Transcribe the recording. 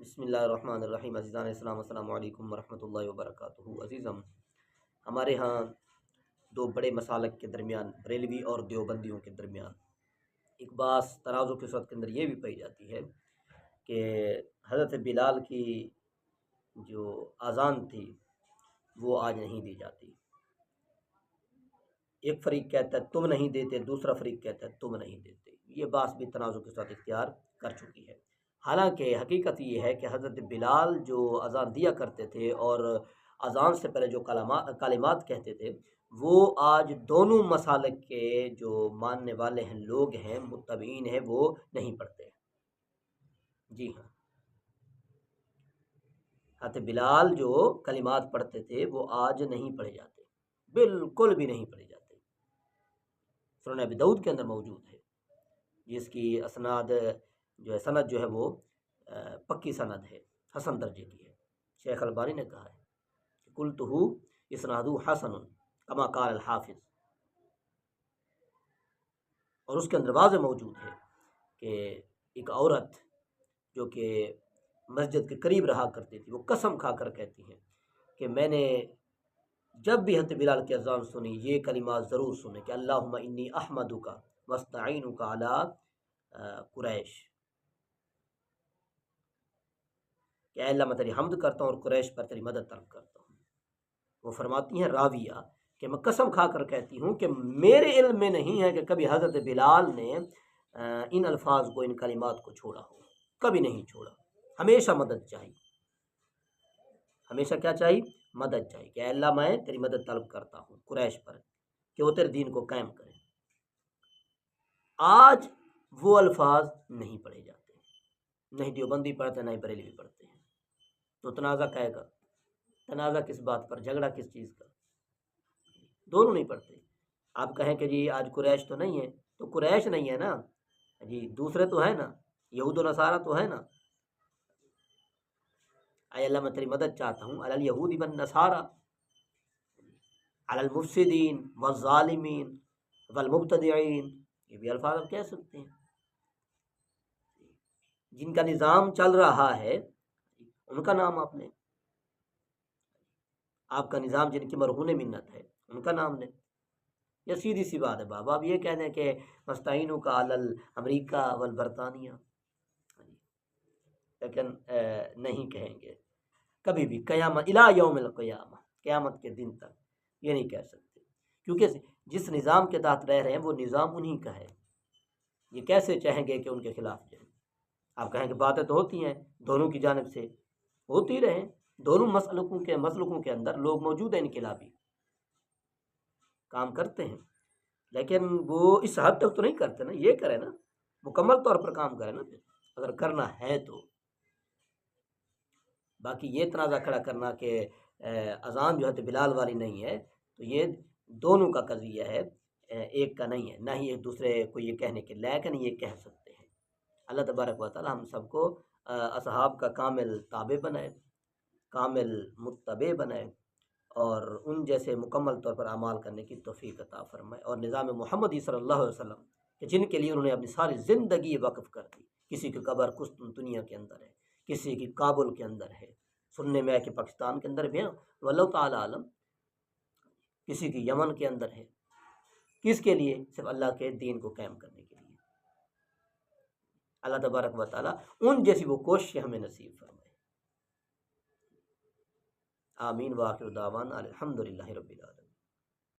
بسم اللہ الرحمن الرحیم۔ عزیزان اسلام، السلام علیکم ورحمۃ اللہ وبرکاتہ۔ عزیزم، ہمارے ہاں دو بڑے مسالک کے درمیان، بریلوی اور دیوبندیوں کے درمیان، ایک بعض تنازع کی صورت کے اندر یہ بھی پائی جاتی ہے کہ حضرت بلال کی جو اذان تھی وہ آج نہیں دی جاتی۔ ایک فریق کہتا ہے تم نہیں دیتے، دوسرا فریق کہتا ہے تم نہیں دیتے۔ یہ بات بھی تنازع کے ساتھ اختیار کر چکی ہے۔ حالانکہ حقیقت یہ ہے کہ حضرت بلال جو اذان دیا کرتے تھے اور اذان سے پہلے جو کلمات کہتے تھے، وہ آج دونوں مسالک کے جو ماننے والے ہیں، لوگ ہیں، متبعین ہیں، وہ نہیں پڑھتے۔ جی ہاں، حضرت بلال جو کلمات پڑھتے تھے وہ آج نہیں پڑھے جاتے، بالکل بھی نہیں پڑھے جاتے۔ سنن ابی داؤد کے اندر موجود ہے، جس کی اسناد سند جو ہے وہ پکی سند ہے، حسن درجے کی ہے۔ شیخ البانی نے کہا ہے قلتہ اسنادہ حسن کما قال الحافظ، اور اس کے اندر واضح موجود ہے کہ ایک عورت جو کہ مسجد کے قریب رہا کرتی تھی، وہ قسم کھا کر کہتی ہیں کہ میں نے جب بھی حضرت بلال کی اذان سنی یہ کلمات ضرور سنے کہ اللہم انی احمدک واستعینک علی قریش، کہ اے اللہ میں تیری حمد کرتا ہوں اور قریش پر تیری مدد طلب کرتا ہوں۔ وہ فرماتی ہیں راویہ کہ میں قسم کھا کر کہتی ہوں کہ میرے علم میں نہیں ہے کہ کبھی حضرت بلال نے ان الفاظ کو، ان کلمات کو چھوڑا ہو، کبھی نہیں چھوڑا۔ ہمیشہ مدد چاہیے، ہمیشہ کیا چاہیے؟ مدد چاہیے کہ اے اللہ میں تیری مدد طلب کرتا ہوں قریش پر کہ وہ تیرے دین کو قائم کرے۔ آج وہ الفاظ نہیں پڑھے جاتے، نہیں دیوبندی پڑھتے، نہیں بریلوی پڑھتے ہیں۔ تو تنازع کہے گا، تنازع کس بات پر، جھگڑا کس چیز کا؟ دونوں نہیں پڑھتے۔ آپ کہیں کہ جی آج قریش تو نہیں ہے، تو قریش نہیں ہے نا جی، دوسرے تو ہے نا، یہود و نصارہ تو ہے نا۔ اے اللہ میں تیری مدد چاہتا ہوں علی الیہود والنصارى علی المفسدین والظالمین والمبتدعین، یہ بھی الفاظ آپ کہہ سکتے ہیں۔ جن کا نظام چل رہا ہے ان کا نام آپ لیں، آپ کا نظام جن کی مرہون منت ہے ان کا نام لیں۔ یہ سیدھی سی بات ہے بابا۔ اب یہ کہہ دیں کہ مستعینوں کا علی امریکہ والبرطانیہ، لیکن نہیں کہیں گے کبھی بھی، قیامت الی یوم القیامہ، قیامت کے دن تک یہ نہیں کہہ سکتے، کیونکہ جس نظام کے تحت رہ رہے ہیں وہ نظام انہی کا ہے۔ یہ کیسے چاہیں گے کہ ان کے خلاف جائیں؟ آپ کہیں کہ باتیں تو ہوتی ہیں دونوں کی جانب سے، ہوتی رہیں، دونوں مسلکوں کے اندر لوگ موجود ہیں، انقلابی کام کرتے ہیں، لیکن وہ اس حد تک تو نہیں کرتے نا۔ یہ کریں نا، مکمل طور پر کام کریں نا پھر، اگر کرنا ہے تو۔ باقی یہ تنازع کھڑا کرنا کہ اذان جو ہے تو بلال والی نہیں ہے، تو یہ دونوں کا قضیہ ہے، ایک کا نہیں ہے، نہ ہی ایک دوسرے کو یہ کہنے کے لائق نہیں یہ کہہ سکتے ہیں۔ اللہ تبارک و تعالی ہم سب کو اصحاب کا کامل تابع بنائے، کامل متبع بنائے، اور ان جیسے مکمل طور پر اعمال کرنے کی توفیق عطا فرمائے، اور نظام محمدی صلی اللہ علیہ وسلم کہ جن کے لیے انہوں نے اپنی ساری زندگی وقف کر دی، کسی کی قبر قسطنطنیہ کے اندر ہے، کسی کی کابل کے اندر ہے، سننے میں ہے کہ پاکستان کے اندر بھی ہے، واللہ تعالی عالم، کسی کی یمن کے اندر ہے، کس کے لیے؟ صرف اللہ کے دین کو قائم کرنے کے لیے۔ اللہ تبارک و تعالی ان جیسی وہ کوشش ہمیں نصیب فرمائے۔ آمین، وآخر دعوانا الحمدللہ رب العالمین۔